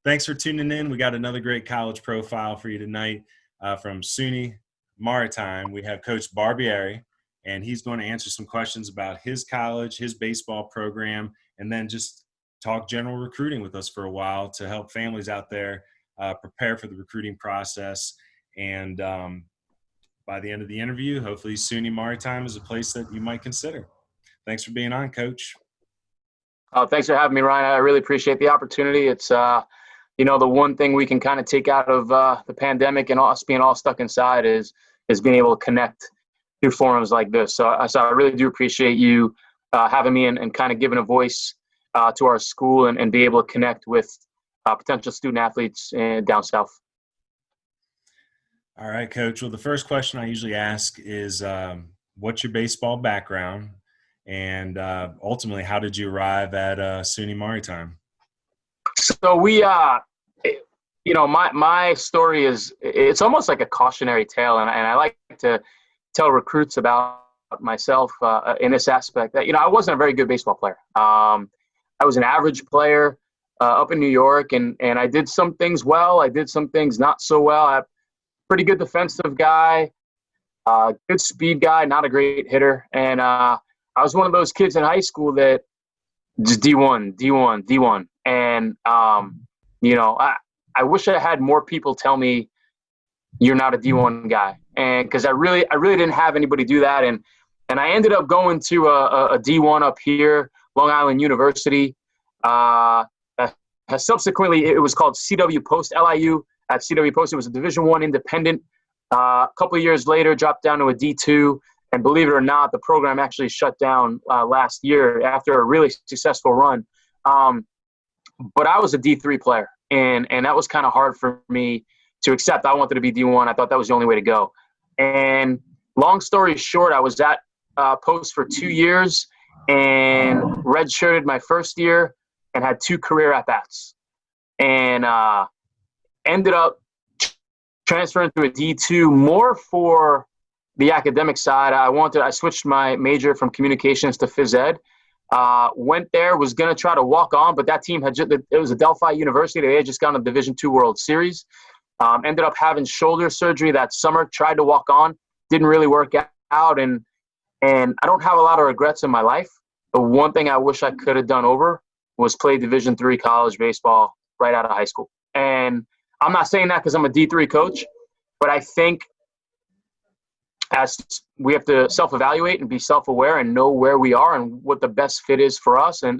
Thanks for tuning in. We got another great college profile for you tonight from SUNY Maritime. We have Coach Barbieri, and he's going to answer some questions about his college, his baseball program, and then just talk general recruiting with us for a while to help families out there prepare for the recruiting process. And by the end of the interview, hopefully SUNY Maritime is a place that you might consider. Thanks for being on, Coach. Thanks for having me, Ryan. I really appreciate the opportunity. It's, the one thing we can kind of take out of the pandemic and us being all stuck inside is being able to connect through forums like this. So I really do appreciate you having me and kind of giving a voice to our school and be able to connect with potential student athletes down south. All right, Coach. Well, the first question I usually ask is, what's your baseball background? And ultimately, how did you arrive at SUNY Maritime? So my story it's almost like a cautionary tale. And I like to tell recruits about myself in this aspect that, I wasn't a very good baseball player. I was an average player up in New York, and I did some things well. I did some things not so well. I'm a pretty good defensive guy, good speed guy, not a great hitter. And I was one of those kids in high school that just D1. And, I wish I had more people tell me you're not a D1 guy. And because I really didn't have anybody do that. And I ended up going to a D1 up here, Long Island University. Subsequently, it was called CW Post, LIU at CW Post. It was a Division I independent. A couple of years later, dropped down to a D2. And believe it or not, the program actually shut down last year after a really successful run. But I was a D3 player, and that was kind of hard for me to accept. I wanted to be D1. I thought that was the only way to go. And long story short, I was at Post for 2 years and redshirted my first year and had 2 career at-bats. And ended up transferring to a D2 more for the academic side. I switched my major from communications to phys ed. Went there, was going to try to walk on, but that team it was a Delphi University. They had just gone to Division II World Series. Ended up having shoulder surgery that summer, tried to walk on, didn't really work out. And I don't have a lot of regrets in my life. The one thing I wish I could have done over was play Division III college baseball right out of high school. And I'm not saying that because I'm a D3 coach, but I think as we have to self-evaluate and be self-aware and know where we are and what the best fit is for us. And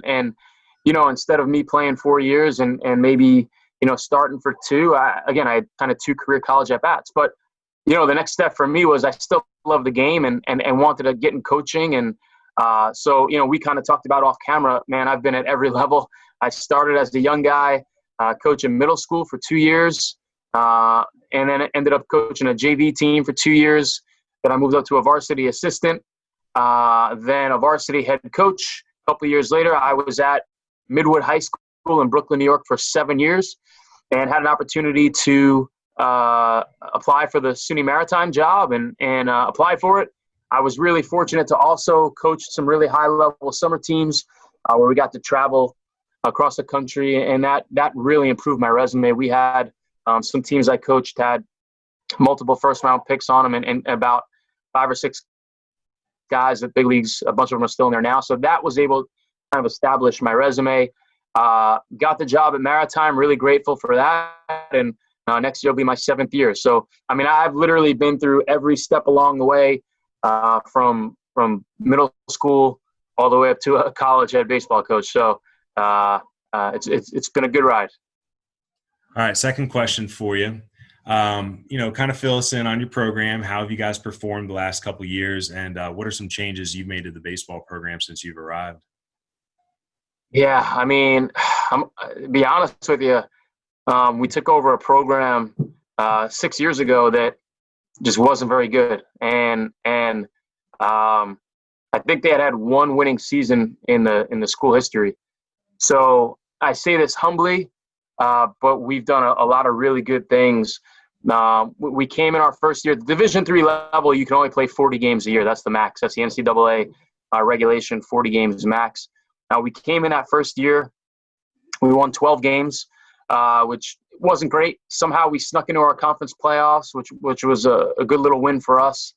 instead of me playing 4 years and maybe, starting for 2, I had kind of 2 career college at-bats. But, the next step for me was I still love the game and wanted to get in coaching. And so we kind of talked about off camera, man, I've been at every level. I started as a young guy, coaching middle school for 2 years, and then ended up coaching a JV team for 2 years. Then I moved up to a varsity assistant, then a varsity head coach. A couple of years later, I was at Midwood High School in Brooklyn, New York for 7 years and had an opportunity to apply for the SUNY Maritime job and apply for it. I was really fortunate to also coach some really high-level summer teams where we got to travel across the country, and that really improved my resume. We had some teams I coached had multiple first-round picks on them and about 5 or 6 guys at big leagues. A bunch of them are still in there now. So that was able to kind of establish my resume. Got the job at Maritime, really grateful for that. And next year will be my 7th year. So, I've literally been through every step along the way from middle school all the way up to a college head baseball coach. So it's been a good ride. All right, second question for you. Kind of fill us in on your program. How have you guys performed the last couple of years, and what are some changes you've made to the baseball program since you've arrived? Yeah, to be honest with you, we took over a program 6 years ago that just wasn't very good, and I think they had 1 winning season in the school history. So I say this humbly, but we've done a lot of really good things. We came in our first year, the Division III level, you can only play 40 games a year. That's the max. That's the NCAA regulation, 40 games max. We came in that first year. We won 12 games. which wasn't great. Somehow we snuck into our conference playoffs, which was a good little win for us.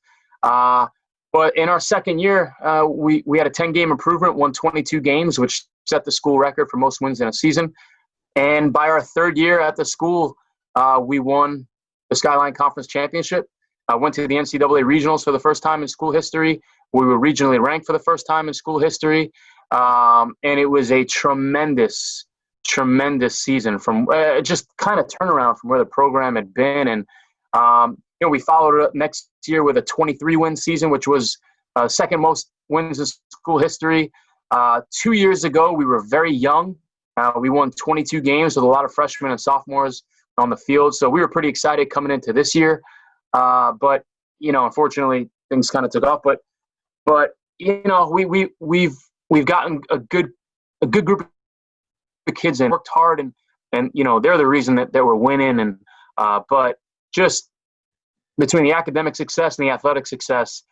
But in our second year, we had a 10-game improvement, won 22 games, which set the school record for most wins in a season. And by our third year at the school, we won the Skyline Conference Championship. Went to the NCAA regionals for the first time in school history. We were regionally ranked for the first time in school history. And it was a tremendous season from just kind of turnaround from where the program had been. And, we followed it up next year with a 23-win season, which was second most wins in school history. 2 years ago, we were very young. We won 22 games with a lot of freshmen and sophomores on the field. So we were pretty excited coming into this year. But, unfortunately, things kind of took off. But we've gotten a good group of kids and worked hard and they're the reason that we're winning. And but just between the academic success and the athletic success,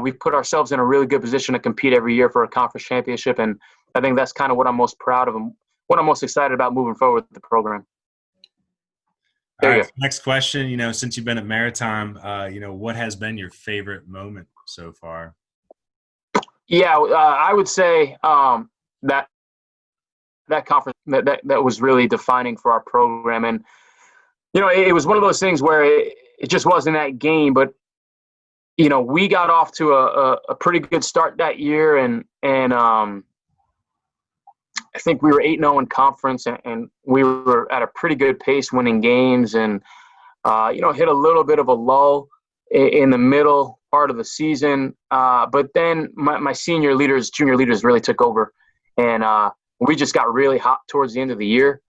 we've put ourselves in a really good position to compete every year for a conference championship. And I think that's kind of what I'm most proud of and what I'm most excited about moving forward with the program. All right, next question. Since you've been at Maritime, what has been your favorite moment so far? Yeah, I would say that conference that was really defining for our program. And, it was one of those things where it just wasn't that game, but, we got off to a pretty good start that year. And I think we were 8-0 in conference and we were at a pretty good pace winning games and, hit a little bit of a lull in the middle part of the season. But then my junior leaders really took over and we just got really hot towards the end of the year.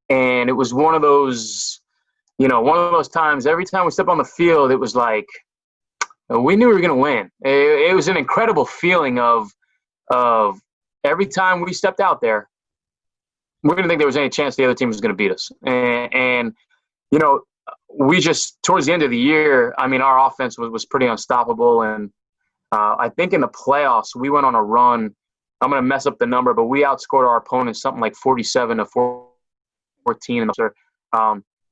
And it was one of those times, every time we step on the field, it was like, we knew we were going to win. It was an incredible feeling of every time we stepped out there, we didn't think there was any chance the other team was going to beat us. And we just, towards the end of the year, our offense was pretty unstoppable. And I think in the playoffs, we went on a run. I'm going to mess up the number, but we outscored our opponents something like 47-14.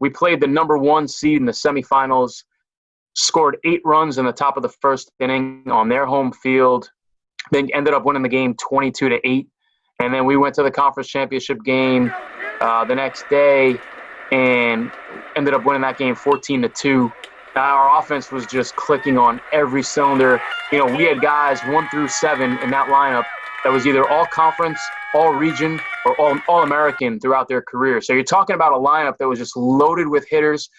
We played the number 1 seed in the semifinals, scored 8 runs in the top of the first inning on their home field. Then ended up winning the game 22-8. And then we went to the conference championship game the next day and ended up winning that game 14-2. Our offense was just clicking on every cylinder. We had guys 1 through 7 in that lineup that was either all conference, all region, or all American throughout their career. So you're talking about a lineup that was just loaded with hitters.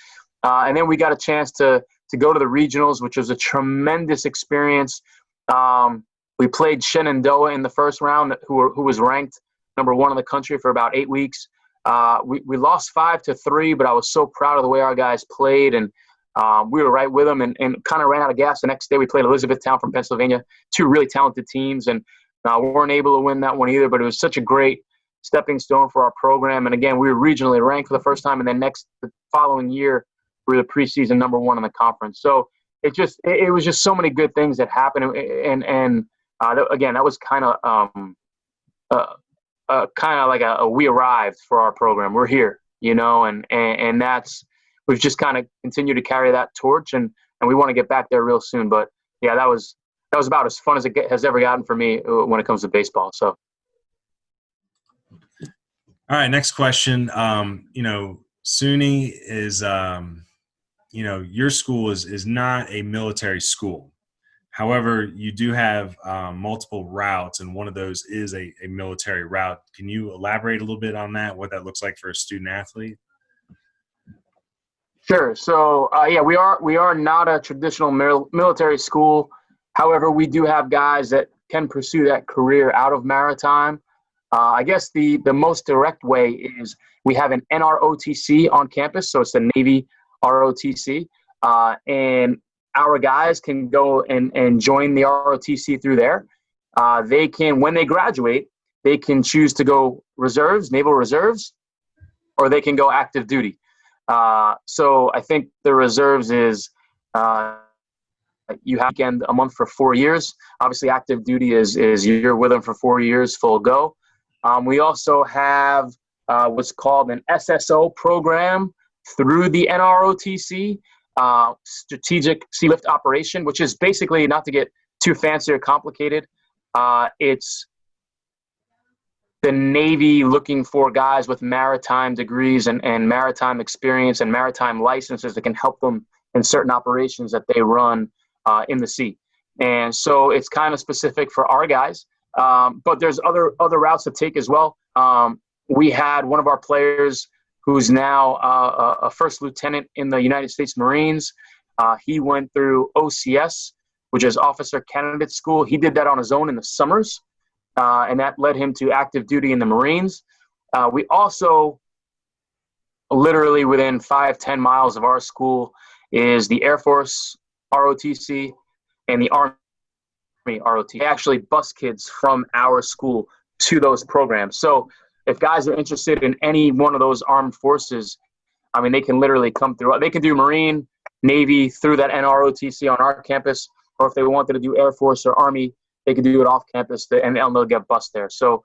And then we got a chance to go to the regionals, which was a tremendous experience. We played Shenandoah in the first round, who was ranked number 1 in the country for about 8 weeks. We lost 5-3, but I was so proud of the way our guys played, and we were right with them and kind of ran out of gas. The next day we played Elizabethtown from Pennsylvania, 2 really talented teams, and weren't able to win that one either, but it was such a great stepping stone for our program. And again, we were regionally ranked for the first time, and then the following year, we were the preseason number 1 in the conference. So it was just so many good things that happened, and again, that was kind of like we arrived for our program. We're here, and that's, we've just kind of continued to carry that torch, and we want to get back there real soon. But yeah, that was about as fun as it has ever gotten for me when it comes to baseball. So. All right, next question. SUNY is, your school is not a military school. However, you do have multiple routes, and one of those is a military route. Can you elaborate a little bit on that, what that looks like for a student athlete? Sure. So, we are not a traditional military school. However, we do have guys that can pursue that career out of Maritime. I guess the most direct way is we have an NROTC on campus, so it's the Navy ROTC, and our guys can go and join the ROTC through there. They can, when they graduate, they can choose to go reserves, naval reserves, or they can go active duty. So I think the reserves is you have a month for 4 years. Obviously, active duty is you're with them for 4 years, full go. We also have was called an SSO program through the NROTC, Strategic Sea Lift Operation, which is basically, not to get too fancy or complicated, it's the Navy looking for guys with maritime degrees and maritime experience and maritime licenses that can help them in certain operations that they run in the sea. And so it's kind of specific for our guys, but there's other routes to take as well. We had one of our players who's now a first lieutenant in the United States Marines. He went through OCS, which is Officer Candidate School. He did that on his own in the summers, and that led him to active duty in the Marines. We also, literally within 5-10 miles of our school, is the Air Force ROTC and the Army ROTC. They actually bus kids from our school to those programs. So if guys are interested in any one of those armed forces, I mean, they can literally come through. They can do Marine, Navy through that NROTC on our campus, or if they wanted to do Air Force or Army, they could do it off campus, and they'll get bused there. So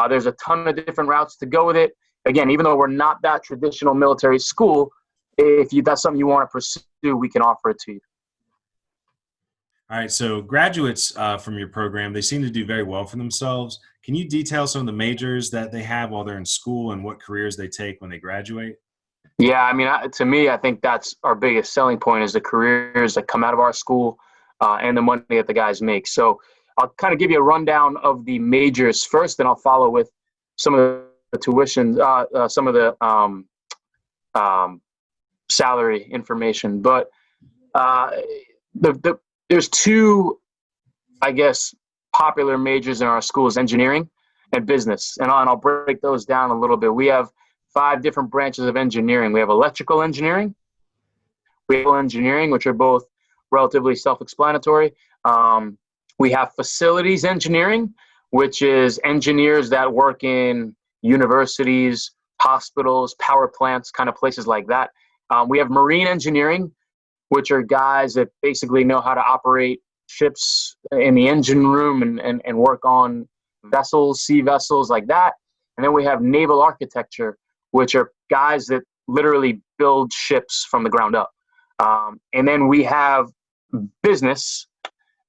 there's a ton of different routes to go with it. Again, even though we're not that traditional military school, if that's something you want to pursue, we can offer it to you. All right, so graduates from your program, they seem to do very well for themselves. Can you detail some of the majors that they have while they're in school and what careers they take when they graduate? Yeah, I mean, to me, I think that's our biggest selling point is the careers that come out of our school and the money that the guys make. So I'll kind of give you a rundown of the majors first, and I'll follow with some of the tuition, some of the salary information. But there's two, I guess, popular majors in our schools: engineering and business. And I'll break those down a little bit. We have 5 different branches of engineering. We have electrical engineering, we have engineering, which are both relatively self-explanatory. We have facilities engineering, which is engineers that work in universities, hospitals, power plants, kind of places like that. We have marine engineering, which are guys that basically know how to operate ships in the engine room and work on vessels, sea vessels like that. And then we have naval architecture, which are guys that literally build ships from the ground up. And then we have business,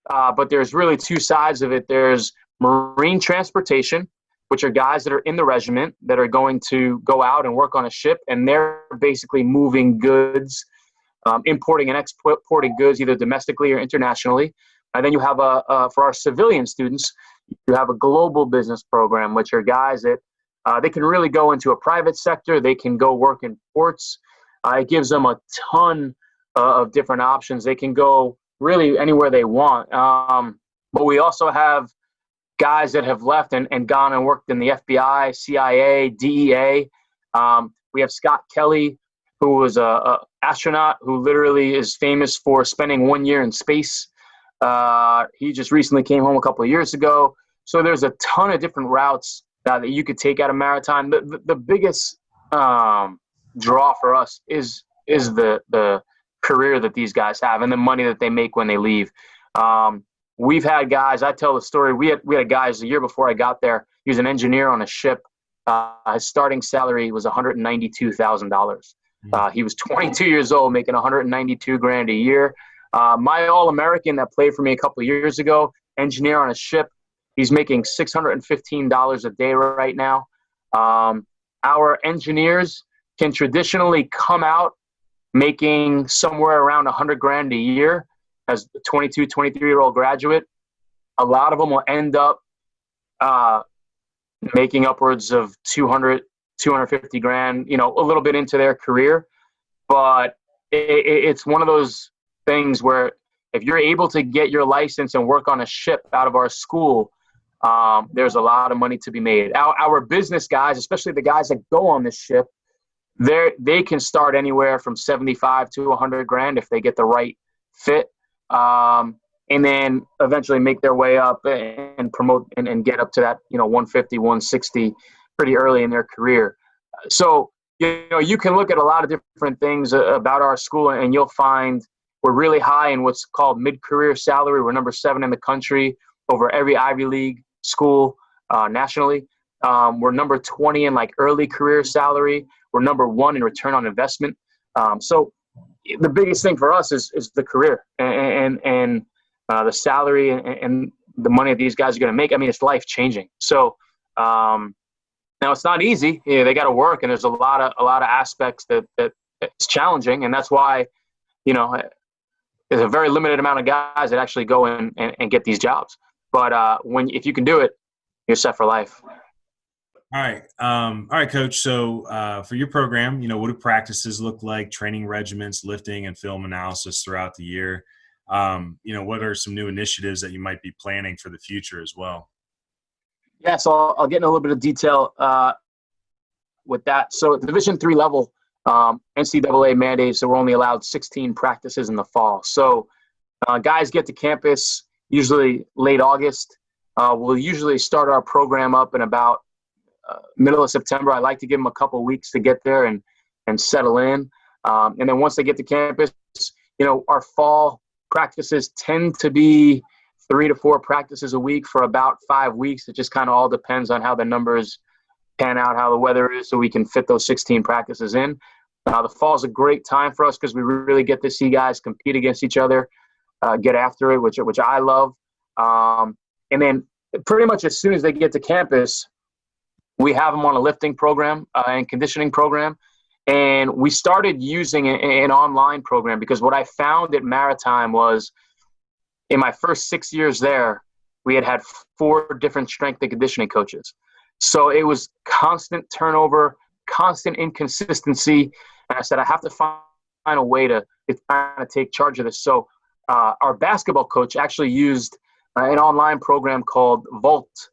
but there's really 2 sides of it. There's marine transportation, which are guys that are in the regiment that are going to go out and work on a ship, and they're basically moving goods, importing and exporting goods either domestically or internationally. And then you have for our civilian students, you have a global business program, which are guys that they can really go into a private sector. They can go work in ports. It gives them a ton of different options. They can go really anywhere they want. But we also have guys that have left and gone and worked in the FBI, CIA, DEA. We have Scott Kelly, who was a astronaut who literally is famous for spending 1 year in space. He just recently came home a couple of years ago. So there's a ton of different routes that you could take out of maritime. The biggest draw for us is the career that these guys have and the money that they make when they leave. We've had guys, I tell the story, we had guys the year before I got there. He was an engineer on a ship. His starting salary was $192,000. He was 22 years old, making $192,000 a year. My All-American that played for me a couple of years ago, engineer on a ship, he's making $615 a day right now. Our engineers can traditionally come out making somewhere around $100,000 a year as a 22, 23-year-old graduate. A lot of them will end up making upwards of $200,000, $250,000, a little bit into their career. But it's one of those things where if you're able to get your license and work on a ship out of our school, there's a lot of money to be made. Our business guys, especially the guys that go on this ship, they can start anywhere from $75,000 to $100,000 if they get the right fit, and then eventually make their way up and promote and get up to that 150, 160 pretty early in their career. So you can look at a lot of different things about our school, and you'll find we're really high in what's called mid-career salary. We're number 7 in the country over every Ivy League school nationally. We're number 20 in like early career salary. We're number 1 in return on investment. So the biggest thing for us is the career and the salary and the money that these guys are going to make. I mean, it's life changing. So now it's not easy. They got to work, and there's a lot of aspects that it's challenging, and that's why there's a very limited amount of guys that actually go in and get these jobs. But if you can do it, you're set for life. All right, Coach. So for your program, what do practices look like, training regimens, lifting, and film analysis throughout the year? What are some new initiatives that you might be planning for the future as well? Yeah, so I'll get in a little bit of detail with that. So at the Division III level, NCAA mandates that we're only allowed 16 practices in the fall. So guys get to campus usually late August. We'll usually start our program up in about middle of September. I like to give them a couple of weeks to get there and settle in. And then once they get to campus, our fall practices tend to be 3 to 4 practices a week for about 5 weeks. It just kind of all depends on how the numbers pan out, how the weather is, so we can fit those 16 practices in. The fall is a great time for us because we really get to see guys compete against each other, get after it, which I love. And then pretty much as soon as they get to campus, we have them on a lifting program and conditioning program. And we started using an online program because what I found at Maritime was in my first 6 years there, we had 4 different strength and conditioning coaches. So it was constant turnover, constant inconsistency. And I said, I have to find a way to kind of take charge of this. So our basketball coach actually used an online program called Volt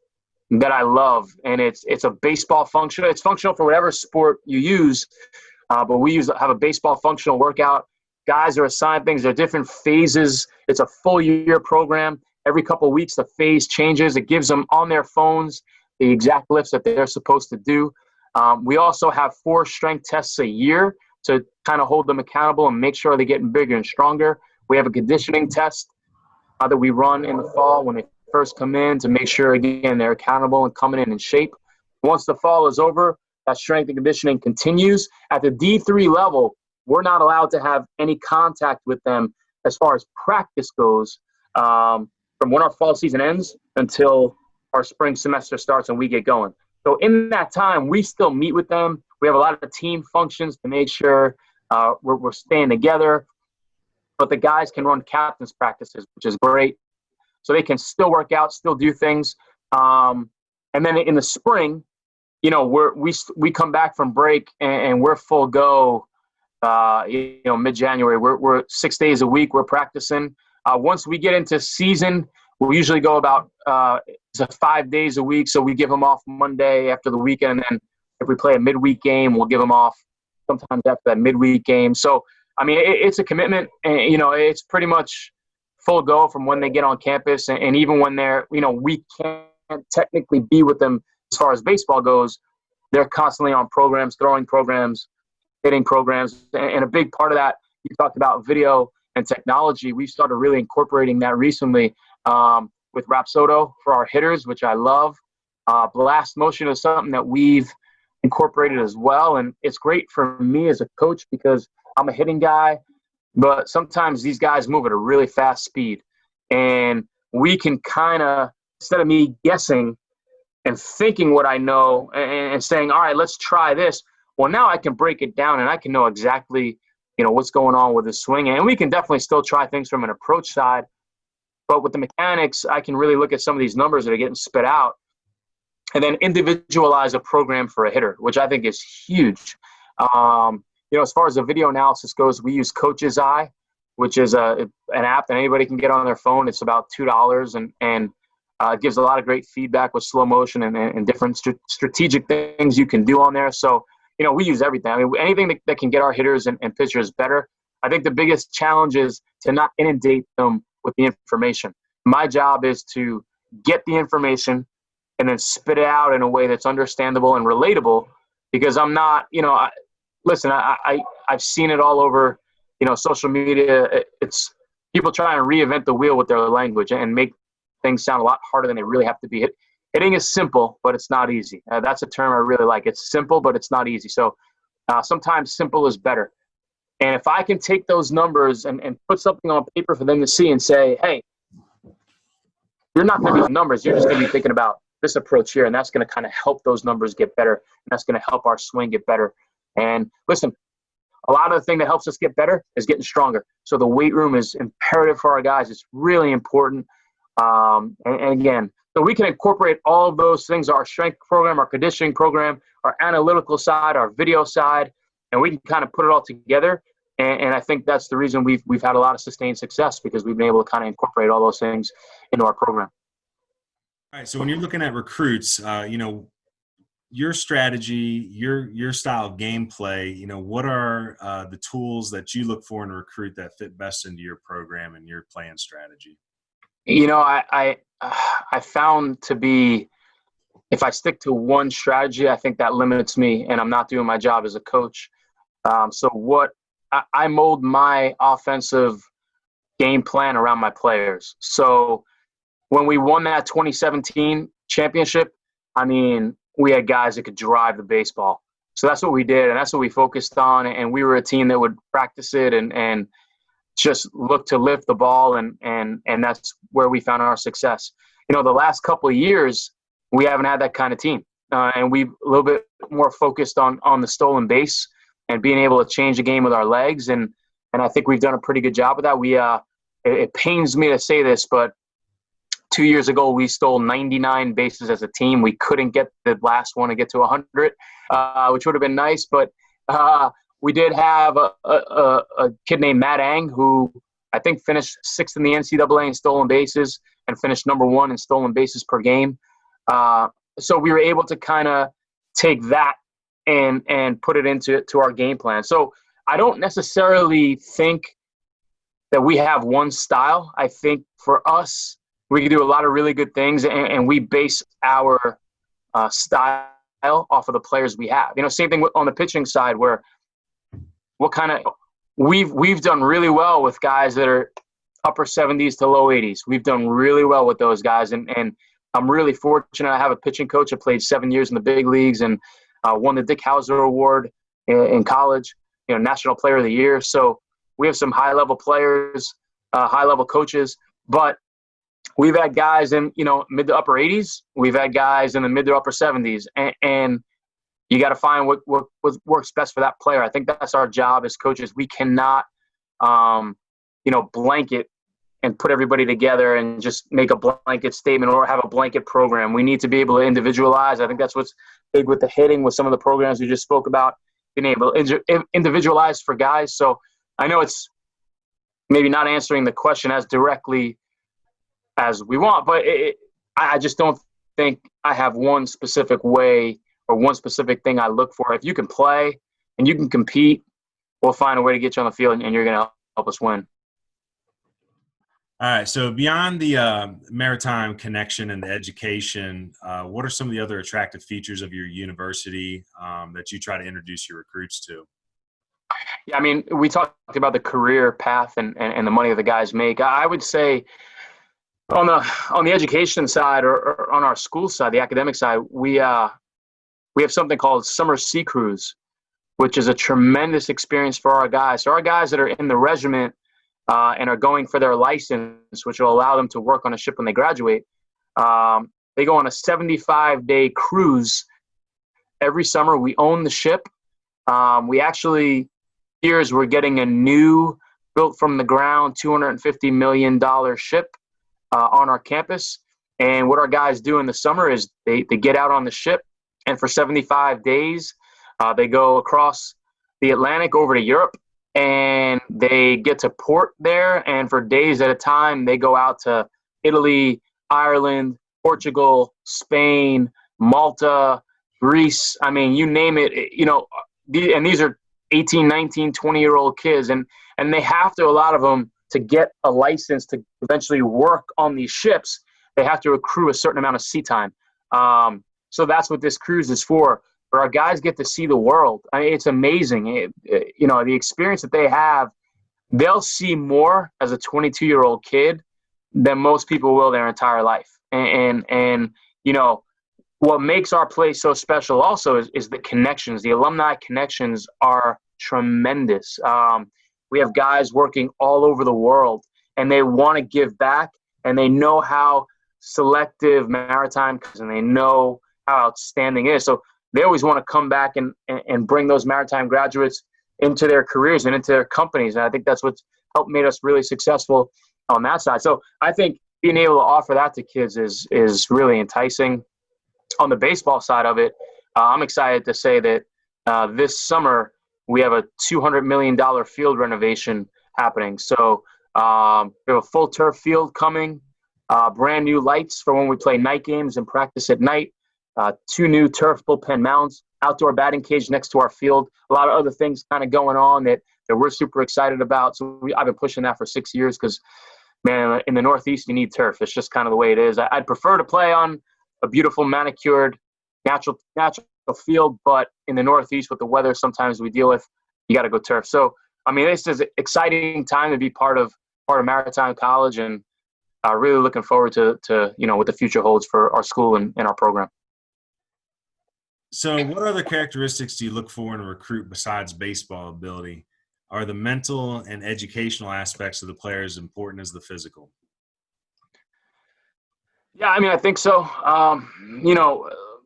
that I love. And it's a baseball functional. It's functional for whatever sport you use. But we have a baseball functional workout. Guys are assigned things. There are different phases. It's a full year program. Every couple of weeks, the phase changes. It gives them on their phones the exact lifts that they're supposed to do. We also have 4 strength tests a year to kind of hold them accountable and make sure they're getting bigger and stronger. We have a conditioning test that we run in the fall when they first come in to make sure, again, they're accountable and coming in shape. Once the fall is over, that strength and conditioning continues. At the D3 level, we're not allowed to have any contact with them as far as practice goes from when our fall season ends until our spring semester starts and we get going. So in that time, we still meet with them. We have a lot of team functions to make sure we're staying together. But the guys can run captain's practices, which is great. So they can still work out, still do things. And then in the spring, we come back from break and we're full go. Mid-January, we're 6 days a week. We're practicing. Once we get into season, we'll usually go about 5 days a week. So we give them off Monday after the weekend. And then if we play a midweek game, we'll give them off sometimes after that midweek game. So, I mean, it's a commitment. And, it's pretty much full go from when they get on campus. And even when they're, we can't technically be with them as far as baseball goes. They're constantly on programs, throwing programs, hitting programs. And a big part of that, you talked about video and technology. We've started really incorporating that recently with Rapsodo for our hitters, which I love. Blast motion is something that we've incorporated as well. And it's great for me as a coach because I'm a hitting guy, but sometimes these guys move at a really fast speed. And we can kind of, instead of me guessing and thinking what I know and saying, all right, let's try this. Well, now I can break it down and I can know exactly, what's going on with the swing. And we can definitely still try things from an approach side. But with the mechanics, I can really look at some of these numbers that are getting spit out and then individualize a program for a hitter, which I think is huge. As far as the video analysis goes, we use Coach's Eye, which is an app that anybody can get on their phone. It's about $2 and it gives a lot of great feedback with slow motion and different strategic things you can do on there. So, we use everything. I mean, anything that can get our hitters and pitchers better. I think the biggest challenge is to not inundate them with the information. My job is to get the information and then spit it out in a way that's understandable and relatable because I'm not, I've seen it all over, social media. It's people try and reinvent the wheel with their language and make things sound a lot harder than they really have to be. hitting is simple, but it's not easy. That's a term I really like. It's simple, but it's not easy. So sometimes simple is better. And if I can take those numbers and put something on paper for them to see and say, hey, you're not going to be numbers. You're just going to be thinking about this approach here, and that's going to kind of help those numbers get better, and that's going to help our swing get better. And listen, a lot of the thing that helps us get better is getting stronger. So the weight room is imperative for our guys. It's really important. And again, so we can incorporate all of those things, our strength program, our conditioning program, our analytical side, our video side, and we can kind of put it all together. And I think that's the reason we've had a lot of sustained success, because we've been able to kind of incorporate all those things into our program. All right. So when you're looking at recruits, your strategy, your style of gameplay, what are the tools that you look for in a recruit that fit best into your program and your playing strategy? I found to be, if I stick to one strategy, I think that limits me, and I'm not doing my job as a coach. So what I mold my offensive game plan around my players. So when we won that 2017 championship, I mean, we had guys that could drive the baseball. So that's what we did, and that's what we focused on. And we were a team that would practice it and just look to lift the ball, and that's where we found our success. The last couple of years, we haven't had that kind of team. And we've a little bit more focused on the stolen base and being able to change the game with our legs. And I think we've done a pretty good job of that. It pains me to say this, but 2 years ago, we stole 99 bases as a team. We couldn't get the last one to get to 100, which would have been nice. But we did have a kid named Matt Ang, who I think finished 6th in the NCAA in stolen bases and finished number 1 in stolen bases per game. So we were able to kind of take that and put it into our game plan. So I don't necessarily think that we have one style. I think for us, we can do a lot of really good things, and we base our style off of the players we have. Same thing on the pitching side, where we've done really well with guys that are upper 70s to low 80s. We've done really well with those guys, and I'm really fortunate. I have a pitching coach that played 7 years in the big leagues and won the Dick Hauser Award in college, National Player of the Year. So we have some high-level players, high-level coaches, but we've had guys in, mid to upper 80s. We've had guys in the mid to upper 70s, and you got to find what works best for that player. I think that's our job as coaches. We cannot, blanket and put everybody together and just make a blanket statement or have a blanket program. We need to be able to individualize. I think that's what's big with the hitting, with some of the programs we just spoke about, being able to individualize for guys. So I know it's maybe not answering the question as directly as we want, but I just don't think I have one specific way or one specific thing I look for. If you can play and you can compete, we'll find a way to get you on the field, and you're going to help us win. All right. So beyond the maritime connection and the education, what are some of the other attractive features of your university that you try to introduce your recruits to? Yeah, I mean, we talked about the career path and the money that the guys make. I would say on the education side or on our school side, the academic side, we have something called Summer Sea Cruise, which is a tremendous experience for our guys. So our guys that are in the regiment and are going for their license, which will allow them to work on a ship when they graduate, they go on a 75-day cruise every summer. We own the ship. We actually, we're getting a new, built from the ground, $250 million ship on our campus. And what our guys do in the summer is they get out on the ship, and for 75 days, they go across the Atlantic over to Europe, and they get to port there. And for days at a time, they go out to Italy, Ireland, Portugal, Spain, Malta, Greece. I mean, you name it, and these are 18, 19, 20-year-old kids. And they have to, a lot of them, to get a license to eventually work on these ships, they have to accrue a certain amount of sea time. So that's what this cruise is for. But our guys get to see the world. I mean, it's amazing. The experience that they have, they'll see more as a 22-year-old kid than most people will their entire life. And you know, what makes our place so special also is the connections. The alumni connections are tremendous. We have guys working all over the world, and they want to give back, and they know how selective Maritime is, and they know how outstanding it is. So they always want to come back and bring those Maritime graduates into their careers and into their companies. And I think that's what's helped made us really successful on that side. So I think being able to offer that to kids is really enticing. On the baseball side of it, I'm excited to say that this summer we have a $200 million field renovation happening. So we have a full turf field coming, brand new lights for when we play night games and practice at night, 2 new turf bullpen mounds, outdoor batting cage next to our field, a lot of other things kind of going on that we're super excited about. So I've been pushing that for 6 years because, man, in the Northeast, you need turf. It's just kind of the way it is. I'd prefer to play on a beautiful manicured natural field, but in the Northeast with the weather sometimes we deal with, you got to go turf. So I mean, this is an exciting time to be part of Maritime College, and really looking forward to what the future holds for our school and our program. So what other characteristics do you look for in a recruit besides baseball ability? Are the mental and educational aspects of the player as important as the physical? Yeah, I mean, I think so.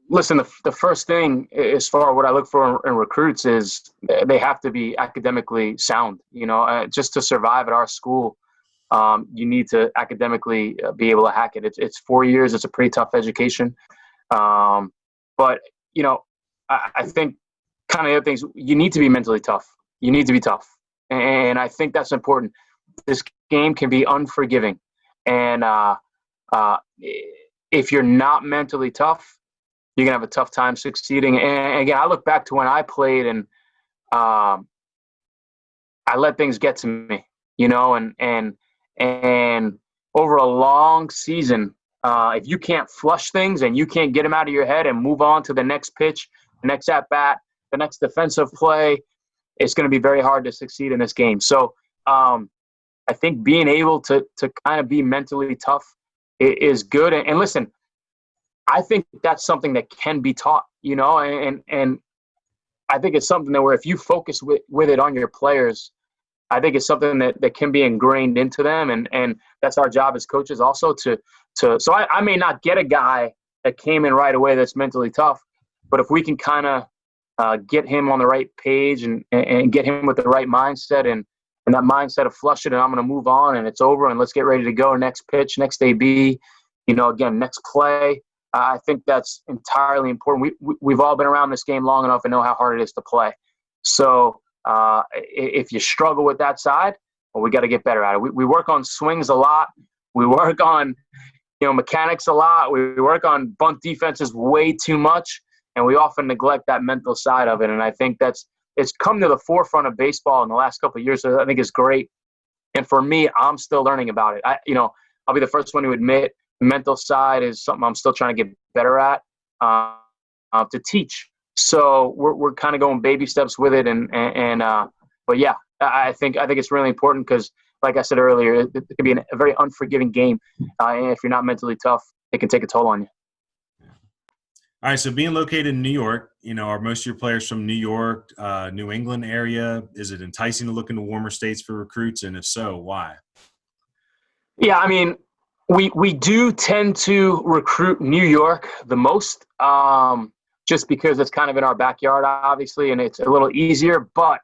Listen, the first thing as far as what I look for in recruits is they have to be academically sound. Just to survive at our school, you need to academically be able to hack it. It's 4 years. It's a pretty tough education. But I think kind of the other things, you need to be mentally tough. You need to be tough. And I think that's important. This game can be unforgiving. And if you're not mentally tough, you're going to have a tough time succeeding. And again, I look back to when I played and I let things get to me, and over a long season, if you can't flush things and you can't get them out of your head and move on to the next pitch, the next at bat, the next defensive play, it's going to be very hard to succeed in this game. So I think being able to kind of be mentally tough is good. And listen, I think that's something that can be taught, and I think it's something that where if you focus with it on your players, I think it's something that can be ingrained into them. And that's our job as coaches also so I may not get a guy that came in right away that's mentally tough, but if we can kind of get him on the right page and get him with the right mindset and that mindset of flush it and I'm going to move on and it's over and let's get ready to go. Next pitch, next AB, again, next play. I think that's entirely important. We've all been around this game long enough and know how hard it is to play. So if you struggle with that side, well, we got to get better at it. We work on swings a lot. We work on mechanics a lot. We work on bunt defenses way too much, and we often neglect that mental side of it. And I think it's come to the forefront of baseball in the last couple of years. So I think it's great. And for me, I'm still learning about it. I'll be the first one to admit the mental side is something I'm still trying to get better at to teach. So we're kind of going baby steps with it. But yeah, I think it's really important because, like I said earlier, it can be a very unforgiving game. And if you're not mentally tough, it can take a toll on you. All right, so being located in New York, are most of your players from New York, New England area? Is it enticing to look into warmer states for recruits? And if so, why? Yeah, I mean, we do tend to recruit New York the most, just because it's kind of in our backyard, obviously, and it's a little easier. But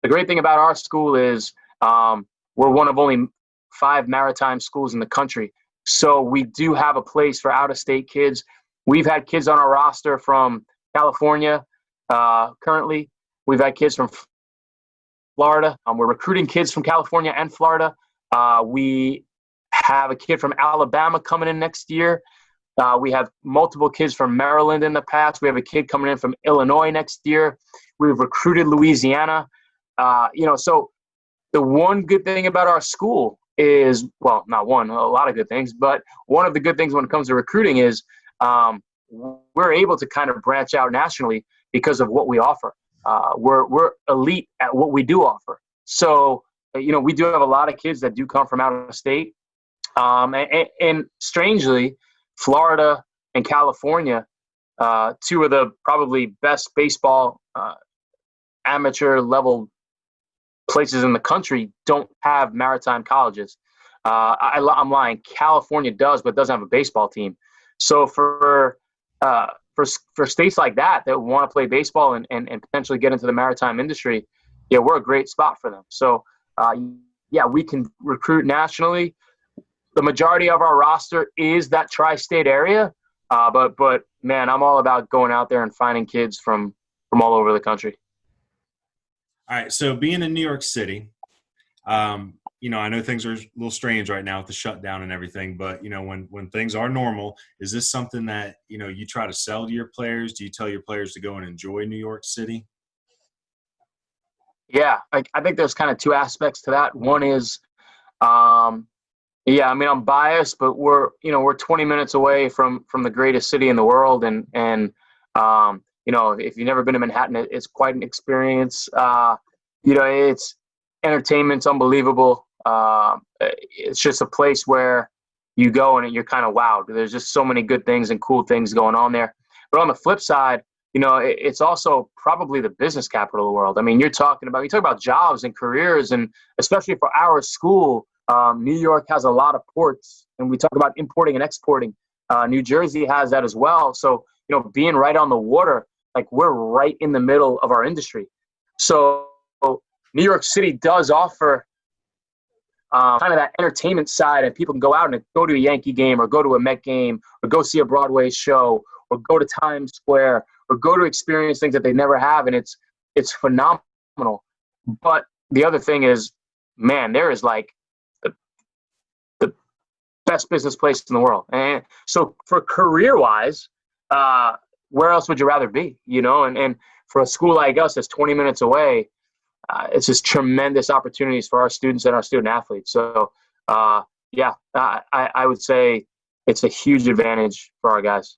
the great thing about our school is we're one of only 5 maritime schools in the country. So we do have a place for out-of-state kids. We've had kids on our roster from California currently. We've had kids from Florida. We're recruiting kids from California and Florida. We have a kid from Alabama coming in next year. We have multiple kids from Maryland in the past. We have a kid coming in from Illinois next year. We've recruited Louisiana. So the one good thing about our school is, well, not one, a lot of good things, but one of the good things when it comes to recruiting is we're able to kind of branch out nationally because of what we offer. We're elite at what we do offer. So, we do have a lot of kids that do come from out of state. And strangely, Florida and California, two of the probably best baseball amateur level places in the country, don't have maritime colleges. I'm lying. California does, but doesn't have a baseball team. So for states like that want to play baseball and potentially get into the maritime industry, yeah, we're a great spot for them. So yeah, we can recruit nationally. The majority of our roster is that tri-state area, but man, I'm all about going out there and finding kids from all over the country. All right, so being in New York City, you know, I know things are a little strange right now with the shutdown and everything, but, you know, when things are normal, is this something that, you know, you try to sell to your players? Do you tell your players to go and enjoy New York City? Yeah, I think there's kind of two aspects to that. One is, yeah, I mean, I'm biased, but we're 20 minutes away from the greatest city in the world. And you know, if you've never been to Manhattan, it's quite an experience. You know, it's entertainment's unbelievable. It's just a place where you go and you're kind of wowed. There's just so many good things and cool things going on there. But on the flip side, you know, it's also probably the business capital of the world. I mean, you talk about jobs and careers, and especially for our school, New York has a lot of ports, and we talk about importing and exporting. New Jersey has that as well. So, you know, being right on the water, like we're right in the middle of our industry. So New York City does offer kind of that entertainment side, and people can go out and go to a Yankee game or go to a Met game or go see a Broadway show or go to Times Square or go to experience things that they never have. And it's phenomenal. But the other thing is, man, there is like the best business place in the world. And so for career-wise, where else would you rather be, you know? And for a school like us that's 20 minutes away, it's just tremendous opportunities for our students and our student athletes. So, yeah, I would say it's a huge advantage for our guys.